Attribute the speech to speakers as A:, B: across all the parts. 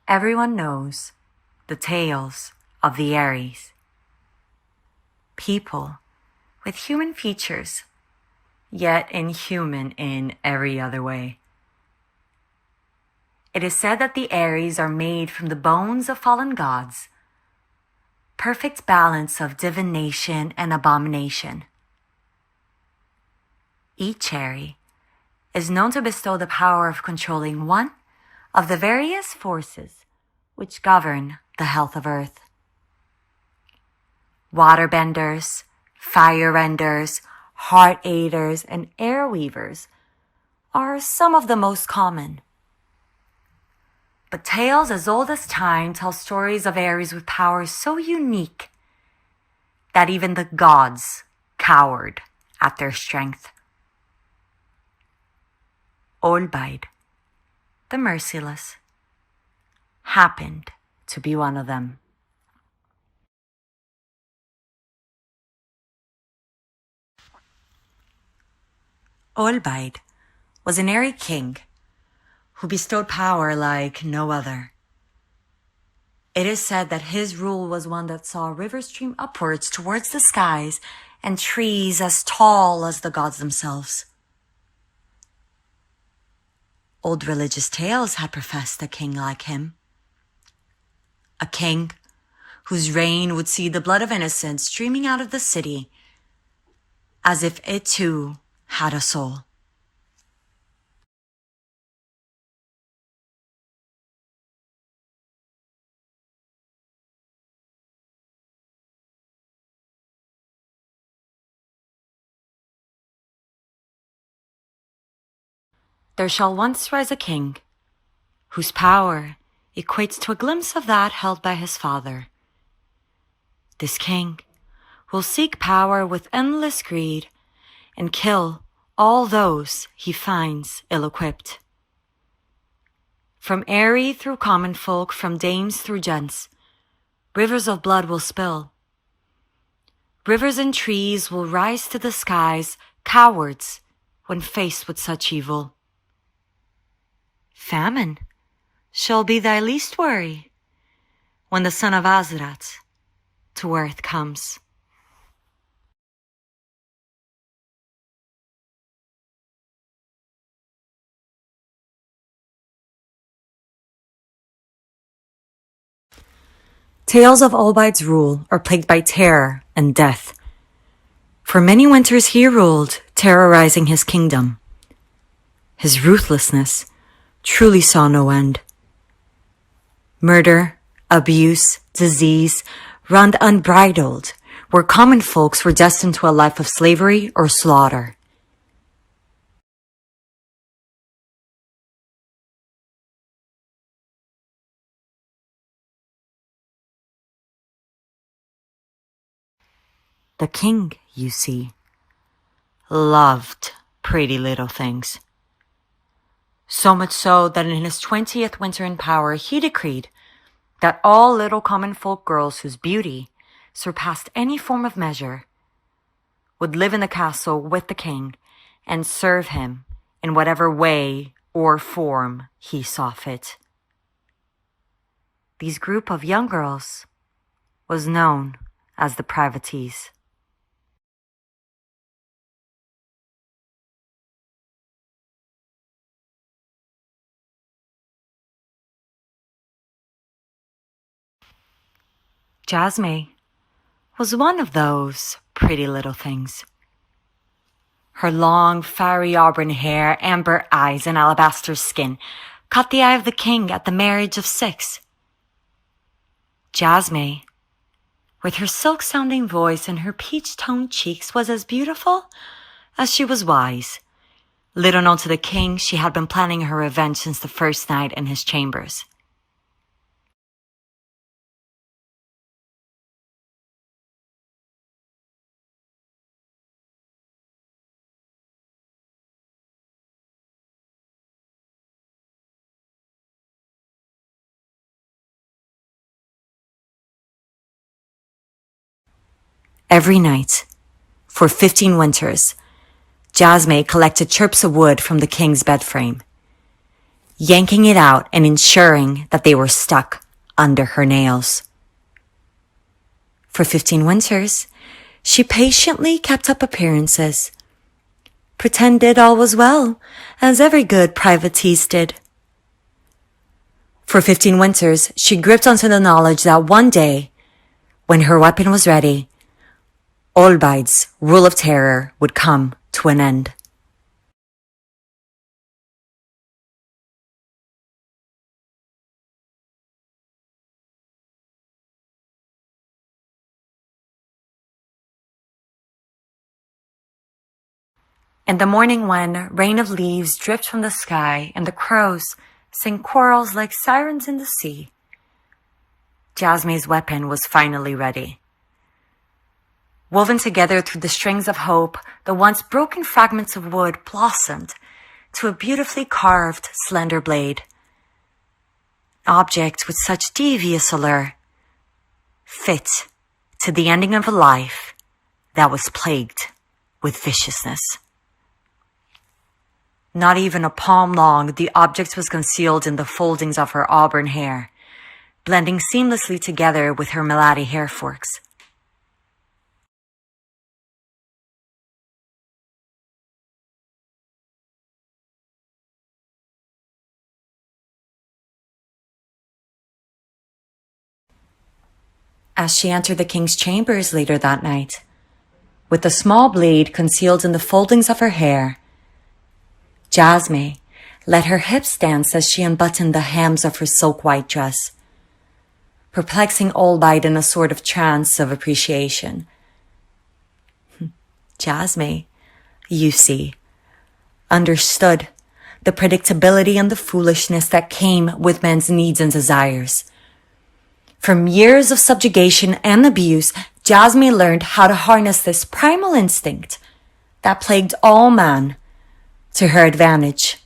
A: Everyone knows the tales of the Aries. People with human features, yet inhuman in every other way. It is said that the Aries are made from the bones of fallen gods, perfect balance of divination and abomination. Each Aries is known to bestow the power of controlling one of the various forces which govern the health of Earth. Waterbenders, firebenders, heart aiders, and air weavers are some of the most common. But tales as old as time tell stories of Aries with powers so unique that even the gods cowered at their strength. Olbaid, the merciless, happened to be one of them. Olbaid was an Aerie king who bestowed power like no other. It is said that his rule was one that saw rivers stream upwards towards the skies and trees as tall as the gods themselves. Old religious tales had professed a king like him. A king whose reign would see the blood of innocents streaming out of the city as if it too had a soul. There shall once rise a king whose power equates to a glimpse of that held by his father. This king will seek power with endless greed and kill all those he finds ill-equipped. From Aerie through common folk, from dames through gents, rivers of blood will spill. Rivers and trees will rise to the skies, cowards when faced with such evil. Famine shall be thy least worry when the son of Azerat to earth comes. Tales of Olbaid's rule are plagued by terror and death. For many winters he ruled, terrorizing his kingdom. His ruthlessness truly saw no end. Murder, abuse, disease run unbridled, where common folks were destined to a life of slavery or slaughter. The king, you see, loved pretty little things. So much so that in his 20th winter in power, he decreed that all little common folk girls whose beauty surpassed any form of measure would live in the castle with the king and serve him in whatever way or form he saw fit. These group of young girls was known as the privatees. Jasmine was one of those pretty little things. Her long, fiery auburn hair, amber eyes, and alabaster skin caught the eye of the king at the marriage of 6. Jasmine, with her silk-sounding voice and her peach-toned cheeks, was as beautiful as she was wise. Little known to the king, she had been planning her revenge since the first night in his chambers. Every night, for 15 winters, Jasmine collected chirps of wood from the king's bed frame. yanking it out and ensuring that they were stuck under her nails. For 15 winters, she patiently kept up appearances, pretended all was well, as every good privateese did. For 15 winters, she gripped onto the knowledge that one day, when her weapon was ready, Olbaid's rule of terror would come to an end. In the morning when rain of leaves dripped from the sky and the crows sing quarrels like sirens in the sea, Jasmine's weapon was finally ready. Woven together through the strings of hope, the once broken fragments of wood blossomed to a beautifully carved, slender blade. An object with such devious allure, fit to the ending of a life that was plagued with viciousness. Not even a palm long, the object was concealed in the foldings of her auburn hair, blending seamlessly together with her melody hair forks. As she entered the king's chambers later that night, with the small blade concealed in the foldings of her hair, Jasmine let her hips dance as she unbuttoned the hems of her silk-white dress, perplexing Olbaid in a sort of trance of appreciation. Jasmine, you see, understood the predictability and the foolishness that came with men's needs and desires. From years of subjugation and abuse, Jasmine learned how to harness this primal instinct that plagued all man to her advantage.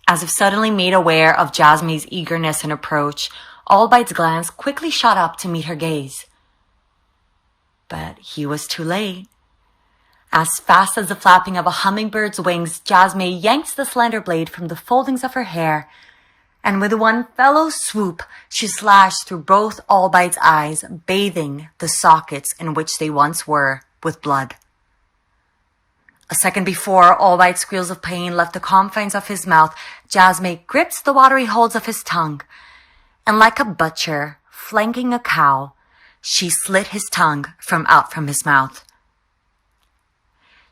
A: As if suddenly made aware of Jasmine's eagerness and approach, Olbaid's glance quickly shot up to meet her gaze. But he was too late. As fast as the flapping of a hummingbird's wings, Jasmine yanked the slender blade from the foldings of her hair, and with one fellow swoop, she slashed through both Olbaid's eyes, bathing the sockets in which they once were with blood. A second before Olbaid's squeals of pain left the confines of his mouth, Jasmine gripped the watery holds of his tongue, and like a butcher flanking a cow, she slit his tongue from out from his mouth.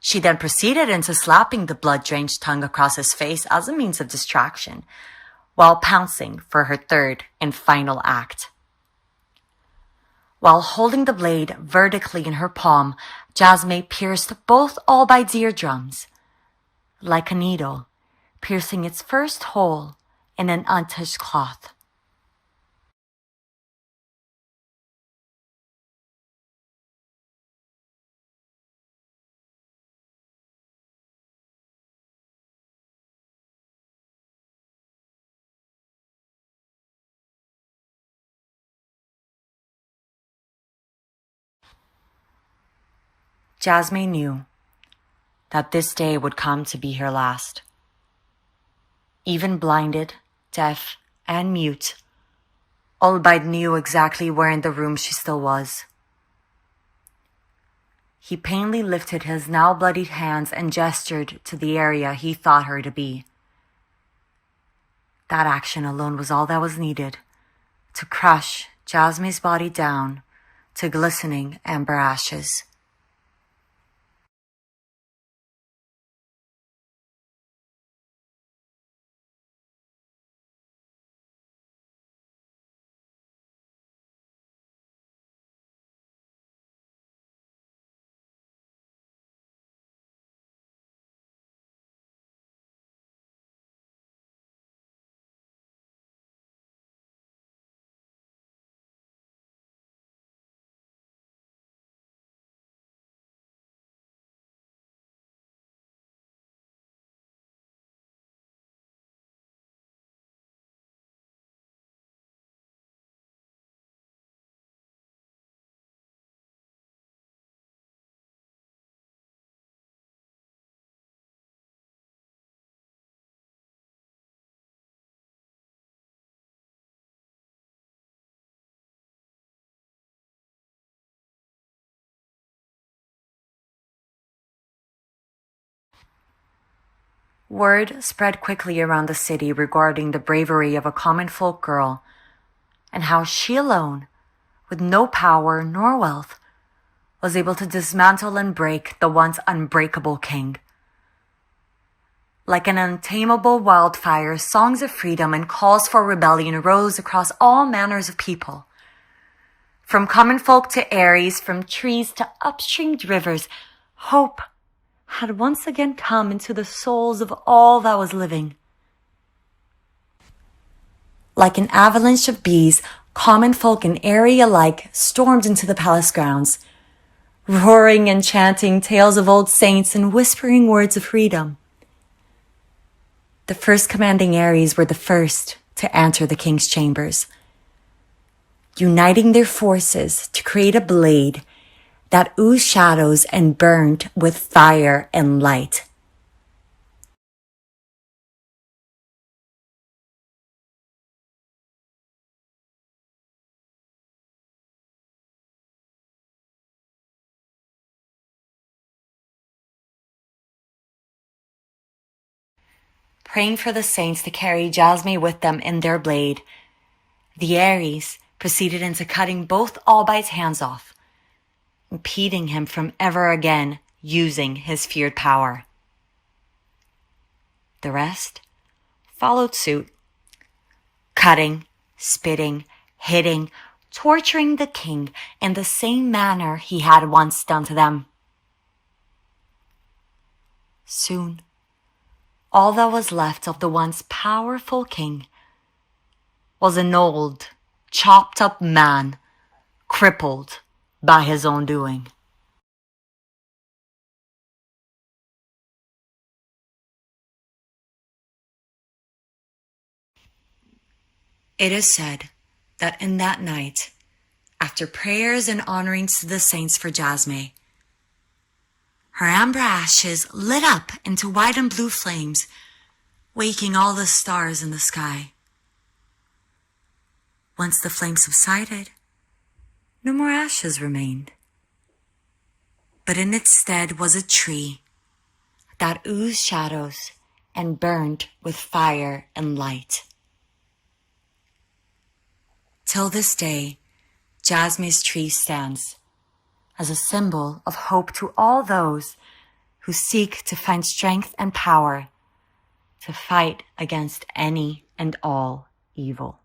A: She then proceeded into slapping the blood-drenched tongue across his face as a means of distraction, while pouncing for her third and final act. While holding the blade vertically in her palm, Jasmine pierced both Olbaid's eardrums, like a needle, piercing its first hole in an untouched cloth. Jasmine knew that this day would come to be her last. Even blinded, deaf, and mute, Olbaid knew exactly where in the room she still was. He painfully lifted his now bloodied hands and gestured to the area he thought her to be. That action alone was all that was needed to crush Jasmine's body down to glistening amber ashes. Word spread quickly around the city regarding the bravery of a common folk girl, and how she alone, with no power nor wealth, was able to dismantle and break the once unbreakable king. Like an untamable wildfire, songs of freedom and calls for rebellion rose across all manners of people. From common folk to Aries, from trees to upstreamed rivers, hope had once again come into the souls of all that was living. Like an avalanche of bees, common folk and Aerie alike stormed into the palace grounds, roaring and chanting tales of old saints and whispering words of freedom. The first commanding Aries were the first to enter the king's chambers, uniting their forces to create a blade that oozed shadows and burned with fire and light. Praying for the saints to carry Jasmine with them in their blade, the Aries proceeded into cutting both Olbaid's hands off, impeding him from ever again using his feared power. The rest followed suit, cutting, spitting, hitting, torturing the king in the same manner he had once done to them. Soon, all that was left of the once powerful king was an old, chopped-up man, crippled by his own doing. It is said that in that night, after prayers and honorings to the saints for Jasmine, her amber ashes lit up into white and blue flames, waking all the stars in the sky. Once the flame subsided, no more ashes remained, but in its stead was a tree that oozed shadows and burned with fire and light. Till this day, Jasmine's tree stands as a symbol of hope to all those who seek to find strength and power to fight against any and all evil.